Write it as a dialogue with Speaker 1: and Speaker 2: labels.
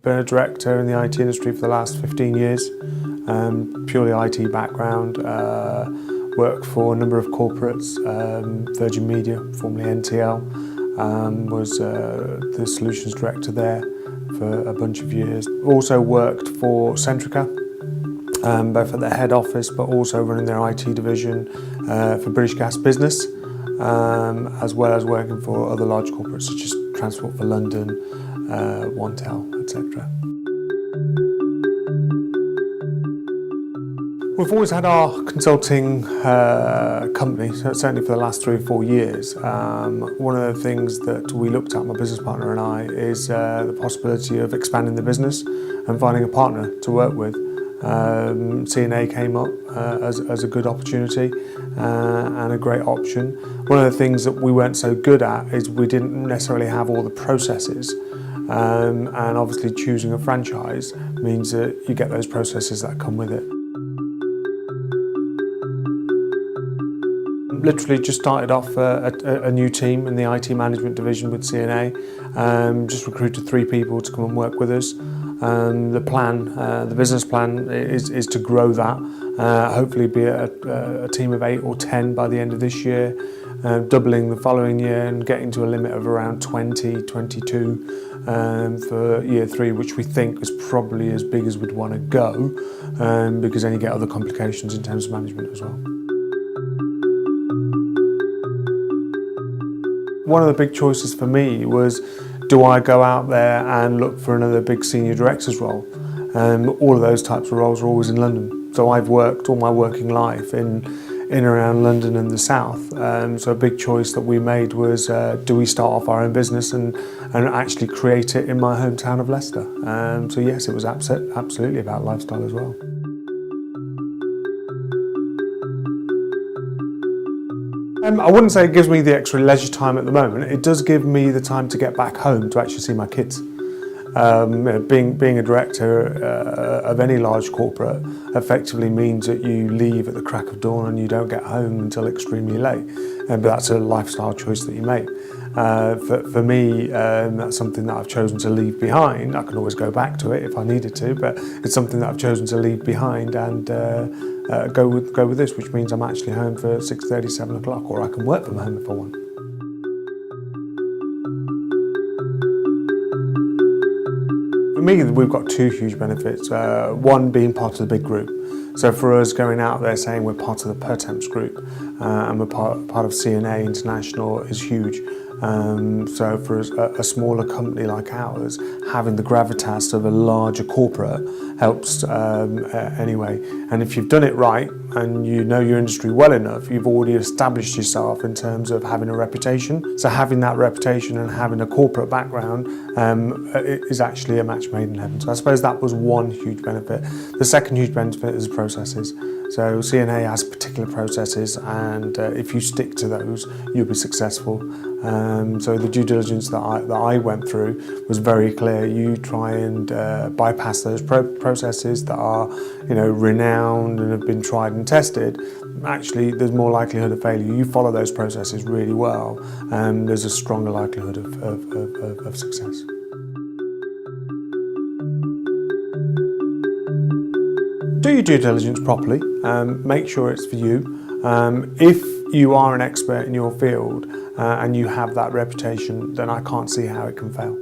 Speaker 1: Been a director in the IT industry for the last 15 years, purely IT background, worked for a number of corporates, Virgin Media, formerly NTL, was the solutions director there for a bunch of years. Also worked for Centrica, both at their head office but also running their IT division for British Gas Business, as well as working for other large corporates such as Transport for London, OneTel, etc. We've always had our consulting company, certainly for the last 3 or 4 years. One of the things that we looked at, my business partner and I, is the possibility of expanding the business and finding a partner to work with. CNA came up as a good opportunity and a great option. One of the things that we weren't so good at is we didn't necessarily have all the processes, and obviously choosing a franchise means that you get those processes that come with it. Literally just started off a new team in the IT management division with CNA. Just recruited 3 people to come and work with us. The business plan is to grow that, hopefully be a team of 8 or 10 by the end of this year, doubling the following year and getting to a limit of around 20, 22 for year 3, which we think is probably as big as we'd want to go, because then you get other complications in terms of management as well. One of the big choices for me was, do I go out there and look for another big senior director's role? All of those types of roles are always in London. So I've worked all my working life in and around London and the south. So a big choice that we made was, do we start off our own business and actually create it in my hometown of Leicester? So yes, it was absolutely about lifestyle as well. I wouldn't say it gives me the extra leisure time at the moment. It does give me the time to get back home to actually see my kids. Being a director of any large corporate effectively means that you leave at the crack of dawn and you don't get home until extremely late. But that's a lifestyle choice that you make. For me, that's something that I've chosen to leave behind. I can always go back to it if I needed to, but it's something that I've chosen to leave behind and go with this, which means I'm actually home for 6:30, 7 o'clock, or I can work from home if I want. For me, we've got 2 huge benefits. One being part of the big group. So for us, going out there saying we're part of the Pertemps group and we're part of CNA International is huge. So for a smaller company like ours, having the gravitas of a larger corporate helps anyway. And if you've done it right and you know your industry well enough, you've already established yourself in terms of having a reputation. So having that reputation and having a corporate background is actually a match made in heaven. So I suppose that was one huge benefit. The second huge benefit is processes. So CNA has particular processes, and if you stick to those, you'll be successful. So the due diligence that I went through was very clear. You try and bypass those processes that are, renowned and have been tried and tested. Actually, there's more likelihood of failure. You follow those processes really well, and there's a stronger likelihood of success. Do your due diligence properly, make sure it's for you. If you are an expert in your field and you have that reputation, then I can't see how it can fail.